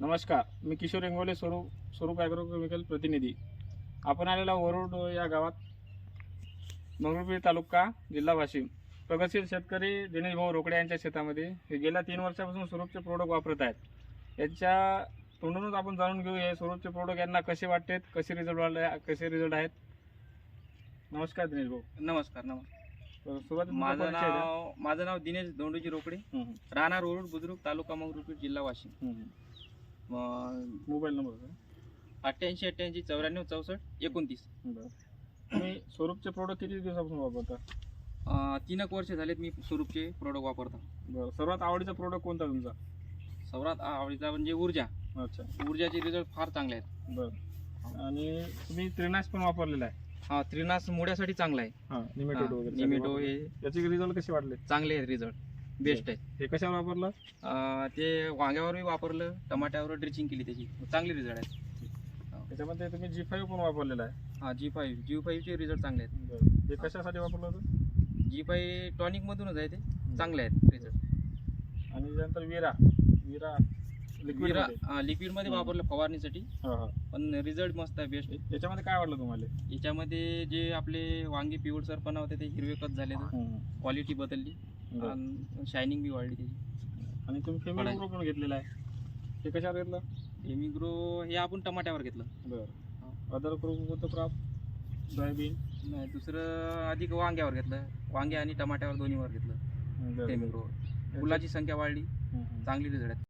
नमस्कार, मी किशोर इंगोले, स्वरूप ॲग्रोकेमिकल प्रतिनिधी. आपण आलेला वरुड या गावात, मंगरुळपीर तालुका, जिल्हा वाशिम. प्रगतशील शेतकरी दिनेश भाऊ रोकडे यांच्या शेतामध्ये हे गेल्या 3 वर्षापासून स्वरूपचे प्रोडक्ट वापरत आहेत. यांच्या तोंडूनच आपण जाणून घेऊ हे स्वरूपचे प्रोडक्ट यांना कसे वाटतात, कसे रिझल्ट आहेत. नमस्कार दिनेश भाऊ. नमस्कार. माझं नाव दिनेश धोंडूजी रोकडे, राहणार वरुड बुद्रुक, तालुका मंगरुळपीर, जिल्हा वाशिम. Mobile number 88 88 94 64 29. तुम्ही स्वरूपचे प्रोडक्ट किती दिवसापासून वापरता? 3 वर्ष झालेत मी स्वरूपचे प्रोडक्ट वापरतो. बरं, सर्वात आवडीचा प्रोडक्ट कोणता तुमचा? सर्वात आवडीचा म्हणजे ऊर्जा. अच्छा, ऊर्जाचे रिझल्ट फार चांगले आहेत. बरं. आणि तुम्ही त्रिनाश पण वापरलेला आहे? हा, त्रिनाश मुळ्यासाठी चांगला आहे. हां, निमेटोड वगैरे निमेटो हे याचे रिझल्ट कसे वाटले? चांगले आहेत, रिझल्ट बेस्ट आहे. हे कशावर वापरलं? ते वांग्यावरही वापरलं, टमाट्यावर ड्रिचिंग केली, त्याची चांगली रिझल्ट आहेत. त्याच्यामध्ये तुम्ही G5 पण वापरलेला आहे? हा, G5 चे रिझल्ट चांगले आहेत. बरं, हे कशासाठी वापरलं होतं? G5 टॉनिक मधूनच आहे, ते चांगले आहेत रिझल्ट. आणि त्यानंतर विरा लिक्विड मध्ये वापरलं फवारणीसाठी. पण रिझल्ट मस्त आहे, बेस्ट. याच्यामध्ये काय वाटलं तुम्हाला? याच्यामध्ये जे आपले वांगी पिवळसरपणा होते ते हिरवे कट झाले, क्वालिटी बदलली, शायनिंग बी वाढली त्याची. आणि तुम्ही फेमिग्रो पण घेतलेला आहे, ते कशावर घेतलं? फेमिग्रो हे आपण टमाट्यावर घेतलं. बरं. अदर कोणतं क्रॉप? सोयाबीन? नाही, दुसरं अधिक वांग्यावर घेतलं. वांगे आणि टमाट्यावर दोन्हीवर घेतलं फेमिग्रो. फुलाची संख्या वाढली, चांगली रिझल्ट आहे.